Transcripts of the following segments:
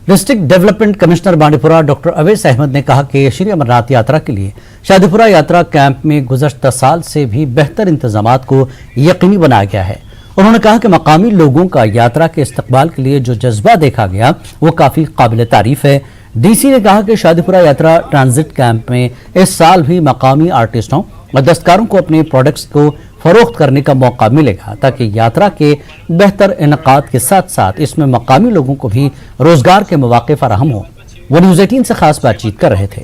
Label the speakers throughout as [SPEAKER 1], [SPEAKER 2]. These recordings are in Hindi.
[SPEAKER 1] District development commissioner Bandipora doctor Awais Ahmad ने कहा कि श्री अमरनाथ यात्रा के लिए शादीपुरा यात्रा कैंप में गुज़श्ता साल से भी बेहतर इंतजामात को यकीनी बनाया गया है। उन्होंने कहा कि मकामी लोगों का यात्रा के इस्तकबाल के लिए जो जज्बा देखा गया वो काफ़ी काबिल तारीफ है। डीसी ने कहा कि शादीपुरा यात्रा ट्रांजिट कैंप में इस साल भी मकामी आर्टिस्टों और दस्तकारों को अपने प्रोडक्ट्स को फरोख्त करने का मौका मिलेगा ताकि यात्रा के बेहतर इनकाद के साथ साथ इसमें मकामी लोगों को भी रोजगार के मौके फराहम हो। वो न्यूज़ 18 से खास बातचीत कर रहे थे।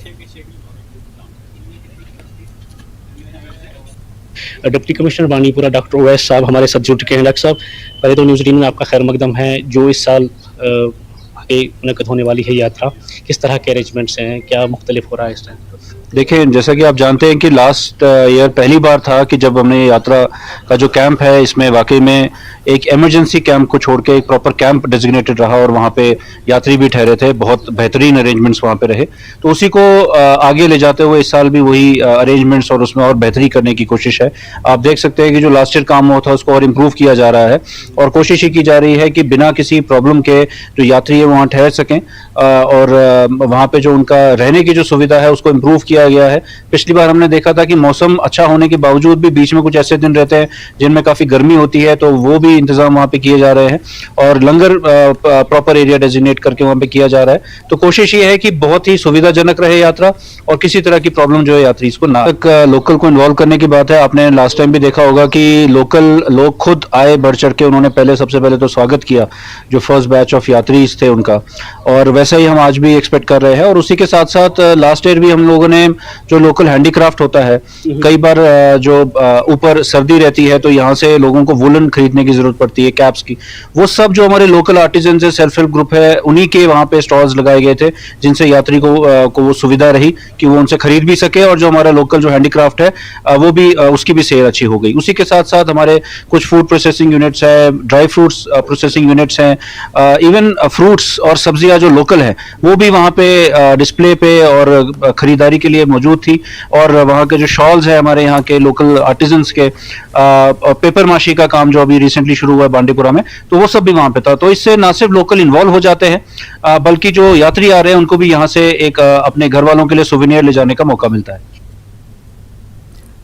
[SPEAKER 2] Deputy commissioner Bandipora doctor Awais साहब हमारे साथ जुड़ चुके हैं। डॉक्टर साहब, पहले तो न्यूज़ 18 में आपका खैर मकदम है। जो इस साल मुनक़द होने वाली है यात्रा, किस तरह के अरेंजमेंट्स हैं, क्या मुख्तलिफ हो रहा है इस टाइम?
[SPEAKER 3] देखिए, जैसा कि आप जानते हैं कि लास्ट ईयर पहली बार था कि जब हमने यात्रा का जो कैंप है इसमें वाकई में एक इमरजेंसी कैंप को छोड़ के एक प्रॉपर कैंप डेजिग्नेटेड रहा और वहाँ पे यात्री भी ठहरे थे। बहुत बेहतरीन अरेंजमेंट्स वहाँ पे रहे, तो उसी को आगे ले जाते हुए इस साल भी वही अरेंजमेंट्स और उसमें और बेहतरी करने की कोशिश है। आप देख सकते हैं कि जो लास्ट ईयर काम हुआ था उसको और इम्प्रूव किया जा रहा है और कोशिश ही की जा रही है कि बिना किसी प्रॉब्लम के जो यात्री है वहाँ ठहर सकें और वहाँ पे जो उनका रहने की जो सुविधा है उसको इम्प्रूव किया गया है। पिछली बार हमने देखा था कि मौसम अच्छा होने के बावजूद भी बीच में कुछ ऐसे दिन रहते हैं जिनमें काफी गर्मी होती है, तो वो भी इंतजाम वहाँ पे किए जा रहे हैं और लंगर प्रॉपर एरिया डेजिग्नेट करके वहाँ पे किया जा रहा है। तो कोशिश ये है कि बहुत ही सुविधाजनक रहे यात्रा और किसी तरह की प्रॉब्लम जो है यात्री इसको ना। लोकल को इन्वॉल्व करने की बात है, आपने लास्ट टाइम भी देखा होगा कि लोकल लोग खुद आए बढ़ चढ़ के, उन्होंने सबसे पहले तो स्वागत किया जो फर्स्ट बैच ऑफ यात्री थे उनका, और वैसा ही हम आज भी एक्सपेक्ट कर रहे हैं। और उसी के साथ साथ लास्ट ईयर भी हम लोगों ने जो लोकल हैंडीक्राफ्ट होता है, कई बार जो ऊपर सर्दी रहती है तो यहाँ से लोगों को वुलन खरीदने की जरूरत पड़ती है, कैप्स की, वो सब जो हमारे लोकल आर्टिजन है, सेल्फ हेल्प ग्रुप है, उन्हीं के वहाँ पे स्टॉल्स लगाए गए थे जिनसे यात्री को वो सुविधा रही कि वो उनसे खरीद भी सके और जो हमारा लोकल जो हैंडीक्राफ्ट है वो भी उसकी भी सेल अच्छी हो गई। उसी के साथ साथ हमारे कुछ फूड प्रोसेसिंग यूनिट्स है, ड्राई फ्रूट्स प्रोसेसिंग यूनिट्स हैं, इवन फ्रूट्स और सब्जियां जो लोकल है वो भी वहाँ पे डिस्प्ले पे और खरीदारी के लिए मौजूद थी। और वहाँ के जो शॉल्स है हमारे यहाँ के लोकल आर्टिजन्स के, पेपर माशी का काम जो अभी रिसेंटली शुरू हुआ है बांडीपुरा में, तो वो सब भी वहाँ पे था। तो इससे ना सिर्फ लोकल इन्वॉल्व हो जाते हैं बल्कि जो यात्री आ रहे हैं उनको भी यहाँ से एक अपने घर वालों के लिए सुवेनियर ले जाने का मौका मिलता है।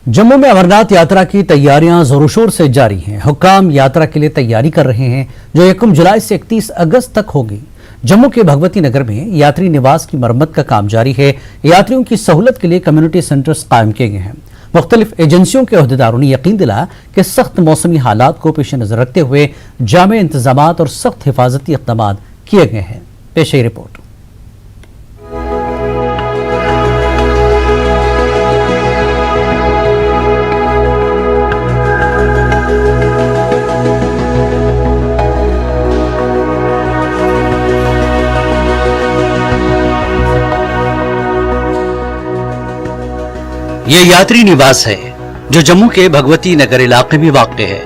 [SPEAKER 1] जम्मू में अमरनाथ यात्रा की तैयारियां जोरों शोर से जारी हैं। हुक्काम यात्रा के लिए तैयारी कर रहे हैं जो 1 जुलाई से 31 अगस्त तक होगी। जम्मू के भगवती नगर में यात्री निवास की मरम्मत का काम जारी है। यात्रियों की सहूलत के लिए कम्युनिटी सेंटर्स कायम किए गए हैं। मुख्तलिफ एजेंसियों के अहदेदारों ने यकीन दिलाया कि सख्त मौसमी हालात को पेश नजर रखते हुए जामे इंतजामात और सख्त हिफाजती इक़दामात किए गए हैं। पेश है रिपोर्ट।
[SPEAKER 4] यह यात्री निवास है जो जम्मू के भगवती नगर इलाके में वाक़ है।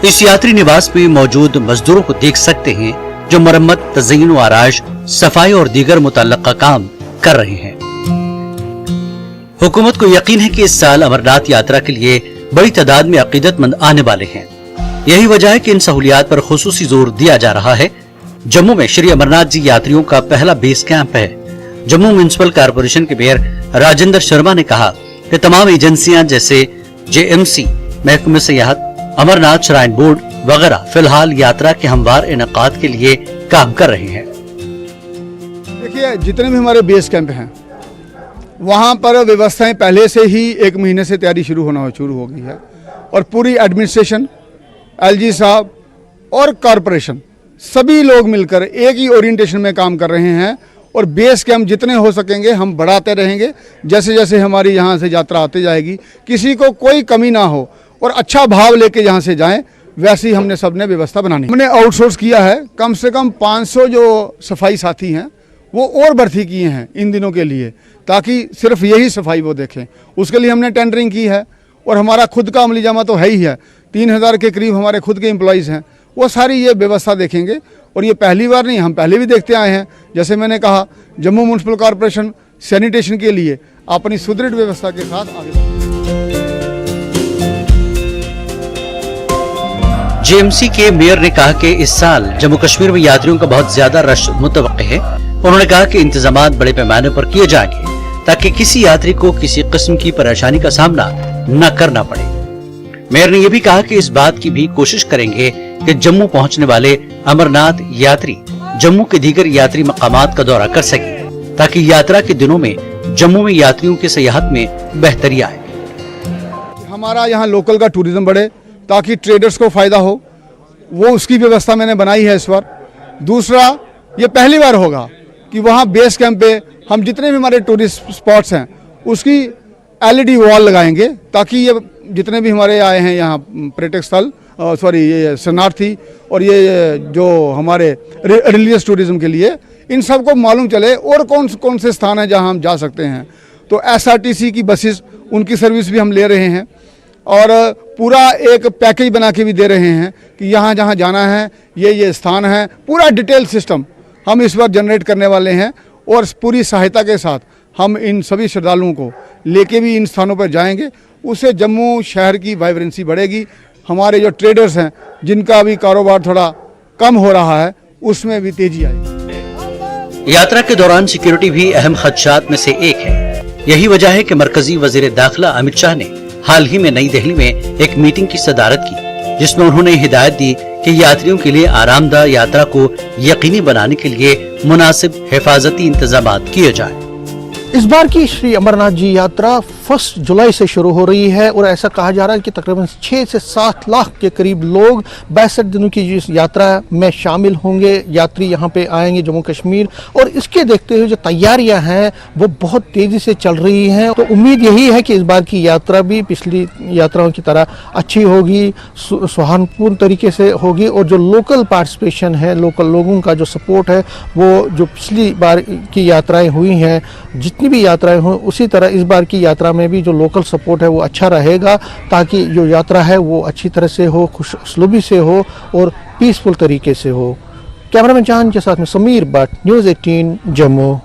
[SPEAKER 4] इस यात्री निवास में मौजूद मजदूरों को देख सकते हैं जो मरम्मत, तज़यीन व आराइश, सफाई और दीगर मुतल्लका काम कर रहे हैं। हुकूमत को यकीन है कि इस साल अमरनाथ यात्रा के लिए बड़ी तादाद में अकीदतमंद आने वाले हैं। यही वजह है कि इन सहूलियात पर खुसूसी जोर दिया जा रहा है। जम्मू में श्री अमरनाथ जी यात्रियों का पहला बेस कैंप है। जम्मू म्युनिसिपल कारपोरेशन के मेयर राजेंद्र शर्मा ने कहा कि तमाम एजेंसियां जैसे JMC, महकमे सियाहत, अमरनाथ श्राइन बोर्ड वगैरह फिलहाल यात्रा के हमवार इनकाद के लिए काम कर रहे हैं।
[SPEAKER 5] देखिए, जितने भी हमारे बेस कैंप हैं वहाँ पर व्यवस्थाएं पहले से ही 1 महीने से तैयारी शुरू हो गई है और पूरी एडमिनिस्ट्रेशन, LG साहब और कॉरपोरेशन सभी लोग मिलकर एक ही ओरिएंटेशन में काम कर रहे हैं और बेस कैंप जितने हो सकेंगे हम बढ़ाते रहेंगे। जैसे जैसे हमारी यहाँ से यात्रा आती जाएगी किसी को कोई कमी ना हो और अच्छा भाव लेके यहाँ से जाएं, वैसे ही हमने सबने व्यवस्था बनानी। हमने आउटसोर्स किया है, कम से कम 500 जो सफाई साथी हैं वो और भर्ती किए हैं इन दिनों के लिए, ताकि सिर्फ यही सफाई वो देखें। उसके लिए हमने टेंडरिंग की है और हमारा खुद का अमली जामा तो है ही है। 3000 के करीब हमारे खुद के एम्प्लॉइज़ हैं, वो सारी ये व्यवस्था देखेंगे। और ये पहली बार नहीं, हम पहले भी देखते आए हैं। जैसे मैंने कहा, जम्मू म्युनिसिपल कॉरपोरेशन सैनिटेशन के लिए अपनी सुदृढ़ व्यवस्था के साथ आगे।
[SPEAKER 4] जेएमसी के मेयर ने कहा कि इस साल जम्मू कश्मीर में यात्रियों का बहुत ज्यादा रश मुतवक्के है। उन्होंने कहा कि इंतजामात बड़े पैमाने पर किए जाएंगे ताकि किसी यात्री को किसी किस्म की परेशानी का सामना न करना पड़े। मेयर ने यह भी कहा कि इस बात की भी कोशिश करेंगे कि जम्मू पहुंचने वाले अमरनाथ यात्री जम्मू के दीगर यात्री मकामात का दौरा कर सके ताकि यात्रा के दिनों में जम्मू में यात्रियों की सयाहत में बेहतरी आए।
[SPEAKER 5] हमारा यहाँ लोकल का टूरिज्म बढ़े ताकि ट्रेडर्स को फ़ायदा हो, वो उसकी व्यवस्था मैंने बनाई है इस बार। दूसरा, ये पहली बार होगा कि वहाँ बेस कैंप पे हम जितने भी हमारे टूरिस्ट स्पॉट्स हैं उसकी LED वॉल लगाएंगे ताकि ये जितने भी हमारे आए हैं यहाँ पर्यटक स्थल ये शरणार्थी और ये जो हमारे रिलीजियस टूरिज्म के लिए, इन सबको मालूम चले और कौन से स्थान हैं जहाँ हम जा सकते हैं। तो SRTC की बसेस, उनकी सर्विस भी हम ले रहे हैं और पूरा एक पैकेज बना के भी दे रहे हैं कि यहाँ जहाँ जाना है ये स्थान है। पूरा डिटेल सिस्टम हम इस बार जनरेट करने वाले हैं और पूरी सहायता के साथ हम इन सभी श्रद्धालुओं को लेके भी इन स्थानों पर जाएंगे। उससे जम्मू शहर की वाइब्रेंसी बढ़ेगी। हमारे जो ट्रेडर्स हैं जिनका भी कारोबार थोड़ा कम हो रहा है उसमें भी तेजी आएगी।
[SPEAKER 4] यात्रा के दौरान सिक्योरिटी भी अहम खदशात में से एक है। यही वजह है कि मरकजी वजीर दाखिला अमित शाह ने हाल ही में नई दिल्ली में एक मीटिंग की सदारत की, जिसमें उन्होंने हिदायत दी कि यात्रियों के लिए आरामदाह यात्रा को यकीनी बनाने के लिए मुनासिब हिफाजती इंतजाम किए जाए।
[SPEAKER 6] इस बार की श्री अमरनाथ जी यात्रा 1 जुलाई से शुरू हो रही है और ऐसा कहा जा रहा है कि तकरीबन 6 से 7 लाख के करीब लोग 62 दिनों की इस यात्रा में शामिल होंगे। यात्री यहाँ पे आएंगे जम्मू कश्मीर, और इसके देखते हुए जो तैयारियां हैं वो बहुत तेज़ी से चल रही हैं। तो उम्मीद यही है कि इस बार की यात्रा भी पिछली यात्राओं की तरह अच्छी होगी, सौहार्दपूर्ण तरीके से होगी और जो लोकल पार्टिसिपेशन है, लोकल लोगों का जो सपोर्ट है, वो जो पिछली बार की यात्राएँ हुई हैं, जितनी भी यात्राएं हों उसी तरह इस बार की यात्रा में भी जो लोकल सपोर्ट है वो अच्छा रहेगा ताकि जो यात्रा है वो अच्छी तरह से हो, खुशअस्लूबी से हो और पीसफुल तरीके से हो। कैमरामैन चांद के साथ में समीर भट्ट, न्यूज़ 18 जम्मू।